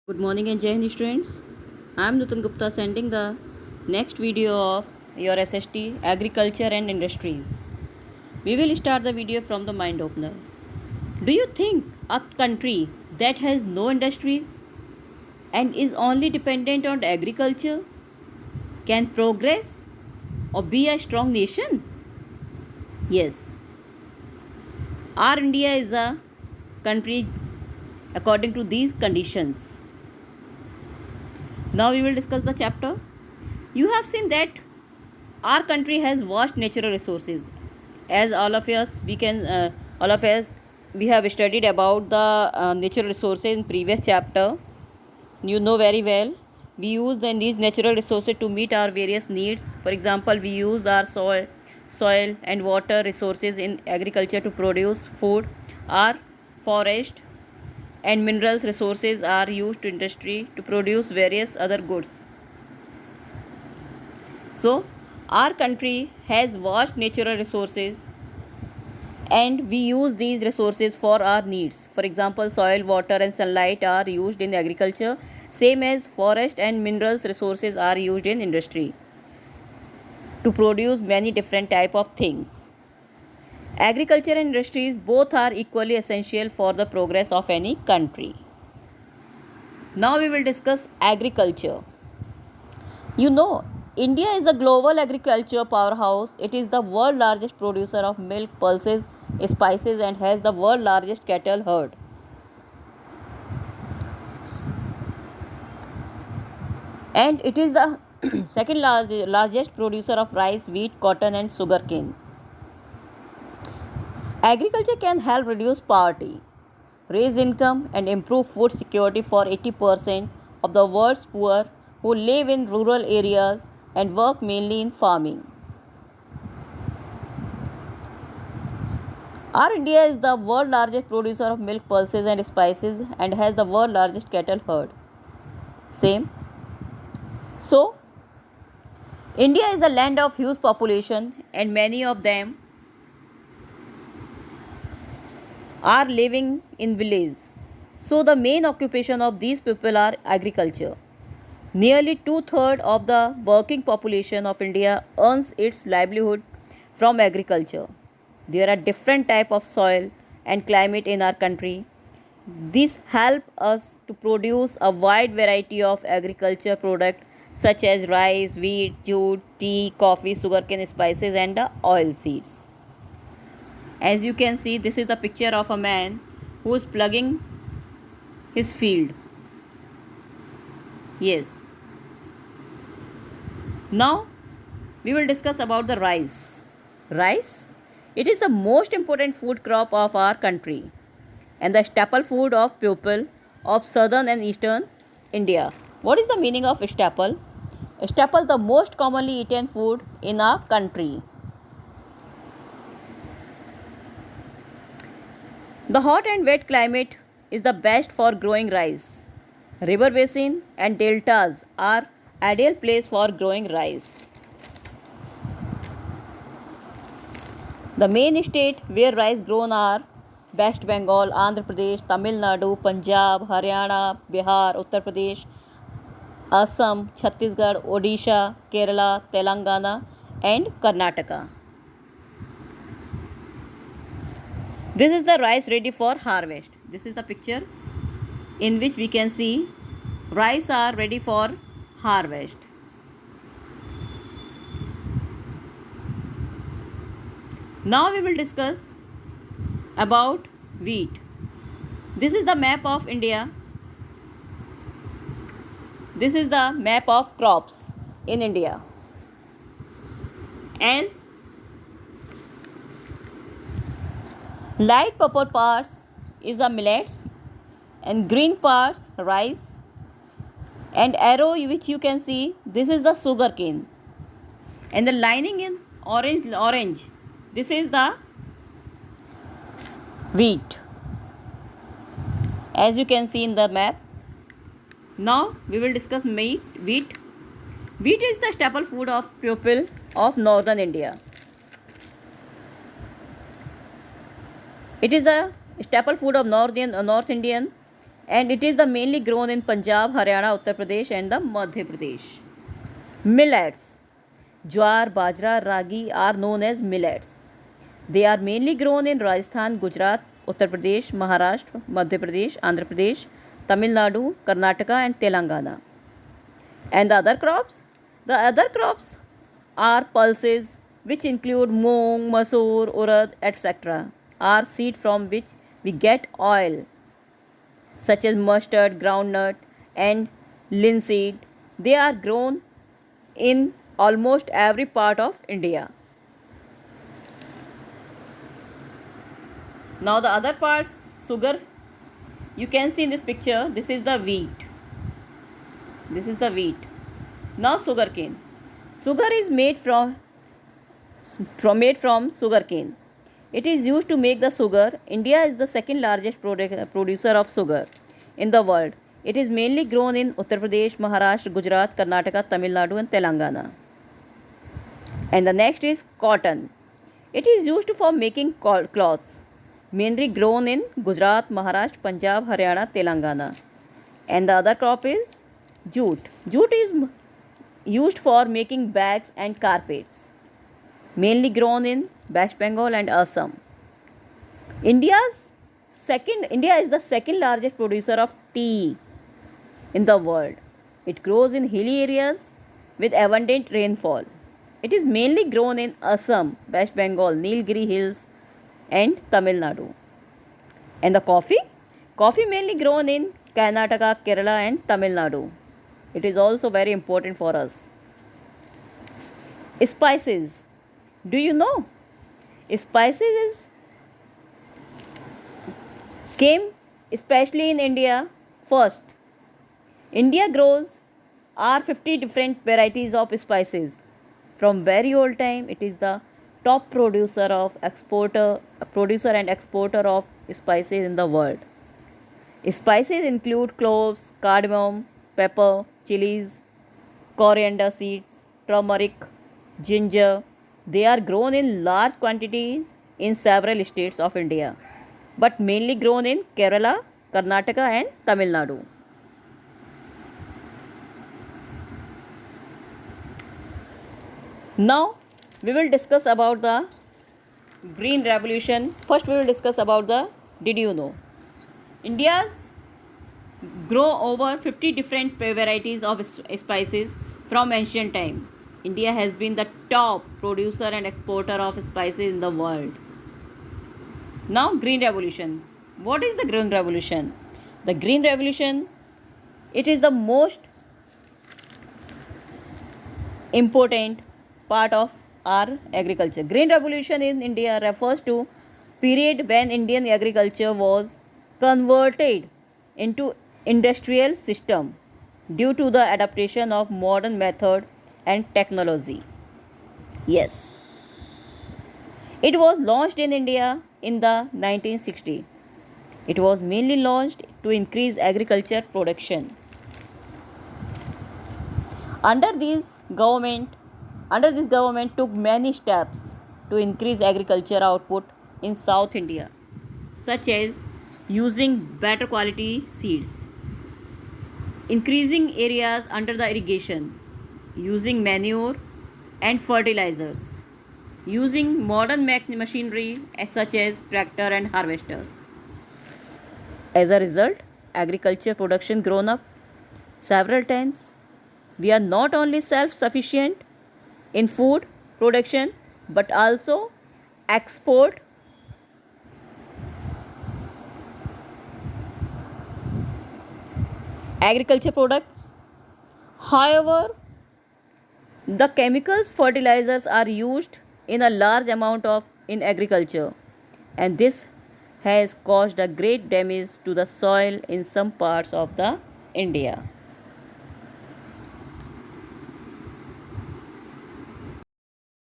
Good morning and Jai Hind students. I am Nutan Gupta sending the next video of your SST Agriculture and Industries. We will start the video from the mind opener. Do you think a country that has no industries and is only dependent on agriculture can progress or be a strong nation? Yes. Our India is a country according to these conditions. Now we will discuss the chapter. You have seen that our country has vast natural resources. As all of us, we have studied about the natural resources in previous chapter. You know very well. We use these natural resources to meet our various needs. For example, we use our soil and water resources in agriculture to produce food. Our forest and minerals resources are used to industry to produce various other goods. So, our country has vast natural resources and we use these resources for our needs. For example, soil, water and sunlight are used in agriculture, same as forest and minerals resources are used in industry to produce many different type of things. Agriculture and industries both are equally essential for the progress of any country. Now we will discuss agriculture. You know, India is a global agriculture powerhouse. It is the world largest producer of milk, pulses, spices and has the world largest cattle herd. And it is the second largest producer of rice, wheat, cotton and sugarcane. Agriculture can help reduce poverty, raise income and improve food security for 80% of the world's poor who live in rural areas and work mainly in farming. Our India is the world largest producer of milk, pulses and spices and has the world largest cattle herd. Same. So, India is a land of huge population and many of them are living in villages. So, the main occupation of these people are agriculture. Nearly two-thirds of the working population of India earns its livelihood from agriculture. There are different type of soil and climate in our country. This help us to produce a wide variety of agriculture products such as rice, wheat, jute, tea, coffee, sugarcane, spices and the oil seeds. As you can see, this is the picture of a man who is plugging his field. Yes. Now we will discuss about the rice. Rice, it is the most important food crop of our country and the staple food of people of southern and eastern India. What is the meaning of staple? Staple, the most commonly eaten food in our country. The hot and wet climate is the best for growing rice. River basin and deltas are ideal place for growing rice. The main state where rice grown are West Bengal, Andhra Pradesh, Tamil Nadu, Punjab, Haryana, Bihar, Uttar Pradesh, Assam, Chhattisgarh, Odisha, Kerala, Telangana and Karnataka. This is the rice ready for harvest. This is the picture in which we can see rice are ready for harvest. Now we will discuss about wheat. This is the map of India. This is the map of crops in India. As light purple parts is the millets and green parts rice and arrow which you can see, this is the sugarcane and the lining in orange, this is the wheat, as you can see in the map. Now we will discuss wheat. Wheat is the staple food of people of northern India. It is a staple food of North Indian and it is the mainly grown in Punjab, Haryana, Uttar Pradesh and the Madhya Pradesh. Millets. Jowar, bajra, ragi are known as millets. They are mainly grown in Rajasthan, Gujarat, Uttar Pradesh, Maharashtra, Madhya Pradesh, Andhra Pradesh, Tamil Nadu, Karnataka and Telangana. And the other crops? The other crops are pulses which include moong, masoor, urad, etc. are seed from which we get oil such as mustard, groundnut and linseed. They are grown in almost every part of India. Now the other parts, sugar, you can see in this picture, this is the wheat. This is the wheat. Now sugarcane. Sugar is made from sugarcane. It is used to make the sugar. India is the second largest producer of sugar in the world. It is mainly grown in Uttar Pradesh, Maharashtra, Gujarat, Karnataka, Tamil Nadu and Telangana. And the next is cotton. It is used for making cloths, mainly grown in Gujarat, Maharashtra, Punjab, Haryana, Telangana. And the other crop is jute. Jute is used for making bags and carpets, mainly grown in West Bengal and Assam. India is the second largest producer of tea in the world. It grows in hilly areas with abundant rainfall. It is mainly grown in Assam, West Bengal, Nilgiri Hills and Tamil Nadu. And the coffee? Coffee mainly grown in Karnataka, Kerala and Tamil Nadu. It is also very important for us. Spices. Do you know? Spices came especially in India first. India grows are 50 different varieties of spices. From very old time, it is the top producer and exporter of spices in the world. Spices include cloves, cardamom, pepper, chilies, coriander seeds, turmeric, ginger. They are grown in large quantities in several states of India, but mainly grown in Kerala, Karnataka and Tamil Nadu. Now we will discuss about the Green Revolution. First we will discuss about the did you know? India's grow over 50 different varieties of spices from ancient time. India has been the top producer and exporter of spices in the world. Now Green Revolution. What is the Green Revolution? The Green Revolution, it is the most important part of our agriculture. Green Revolution in India refers to period when Indian agriculture was converted into industrial system due to the adaptation of modern method and technology. Yes. It was launched in India in the 1960s. It was mainly launched to increase agriculture production. Under this government took many steps to increase agriculture output in South India, such as using better quality seeds, increasing areas under the irrigation, using manure and fertilizers, using modern machinery such as tractor and harvesters. As a result, agriculture production grown up several times. We are not only self-sufficient in food production but also export agriculture products. However, the chemicals fertilizers are used in a large amount in agriculture, and this has caused a great damage to the soil in some parts of the India.